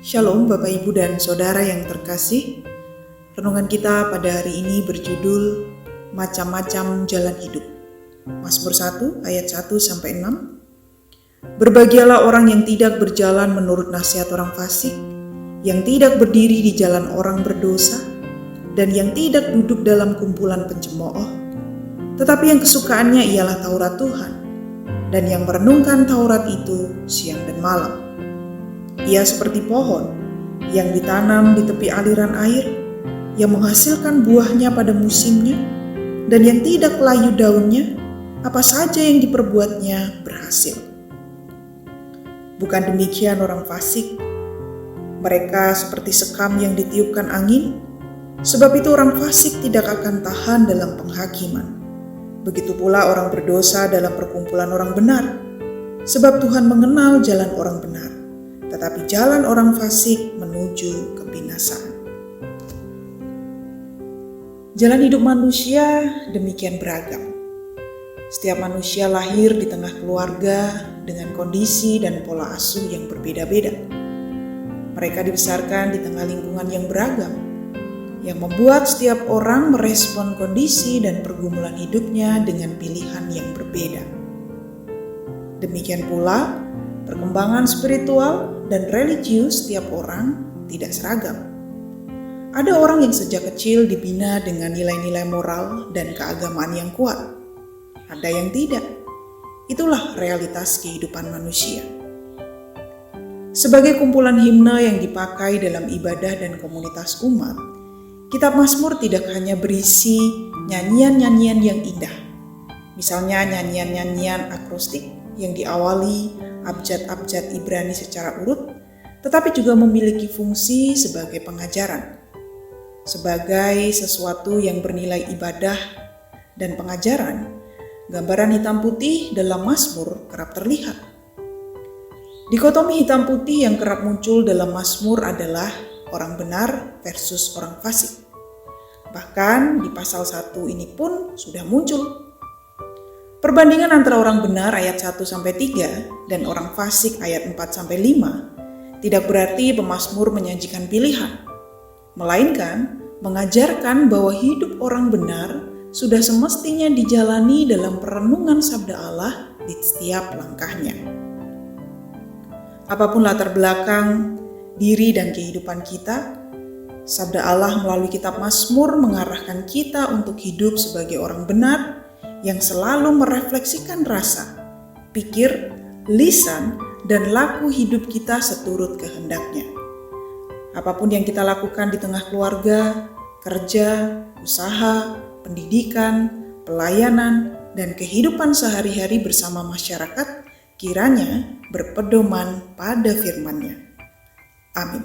Shalom Bapak Ibu dan Saudara yang terkasih. Renungan kita pada hari ini berjudul Macam-macam Jalan Hidup. Mazmur 1 ayat 1-6. Berbahagialah orang yang tidak berjalan menurut nasihat orang fasik, yang tidak berdiri di jalan orang berdosa, dan yang tidak duduk dalam kumpulan pencemooh, tetapi yang kesukaannya ialah Taurat Tuhan, dan yang merenungkan Taurat itu siang dan malam. Ia seperti pohon yang ditanam di tepi aliran air, yang menghasilkan buahnya pada musimnya, dan yang tidak layu daunnya, apa saja yang diperbuatnya berhasil. Bukan demikian orang fasik. Mereka seperti sekam yang ditiupkan angin, sebab itu orang fasik tidak akan tahan dalam penghakiman. Begitu pula orang berdosa dalam perkumpulan orang benar, sebab Tuhan mengenal jalan orang benar, tetapi jalan orang fasik menuju kebinasaan. Jalan hidup manusia demikian beragam. Setiap manusia lahir di tengah keluarga dengan kondisi dan pola asuh yang berbeda-beda. Mereka dibesarkan di tengah lingkungan yang beragam, yang membuat setiap orang merespon kondisi dan pergumulan hidupnya dengan pilihan yang berbeda. Demikian pula, perkembangan spiritual dan religius setiap orang tidak seragam. Ada orang yang sejak kecil dibina dengan nilai-nilai moral dan keagamaan yang kuat. Ada yang tidak. Itulah realitas kehidupan manusia. Sebagai kumpulan himne yang dipakai dalam ibadah dan komunitas umat, Kitab Mazmur tidak hanya berisi nyanyian-nyanyian yang indah. Misalnya nyanyian-nyanyian akrostik yang diawali abjad-abjad Ibrani secara urut, tetapi juga memiliki fungsi sebagai pengajaran, sebagai sesuatu yang bernilai ibadah dan pengajaran. Gambaran hitam putih dalam Mazmur kerap terlihat. Dikotomi hitam putih yang kerap muncul dalam Mazmur adalah orang benar versus orang fasik. Bahkan di pasal 1 ini pun sudah muncul. Perbandingan antara orang benar ayat 1-3 dan orang fasik ayat 4-5 tidak berarti pemazmur menyajikan pilihan, melainkan mengajarkan bahwa hidup orang benar sudah semestinya dijalani dalam perenungan sabda Allah di setiap langkahnya. Apapun latar belakang diri dan kehidupan kita, sabda Allah melalui kitab Mazmur mengarahkan kita untuk hidup sebagai orang benar yang selalu merefleksikan rasa, pikir, lisan, dan laku hidup kita seturut kehendaknya. Apapun yang kita lakukan di tengah keluarga, kerja, usaha, pendidikan, pelayanan, dan kehidupan sehari-hari bersama masyarakat kiranya berpedoman pada firman-Nya. Amin.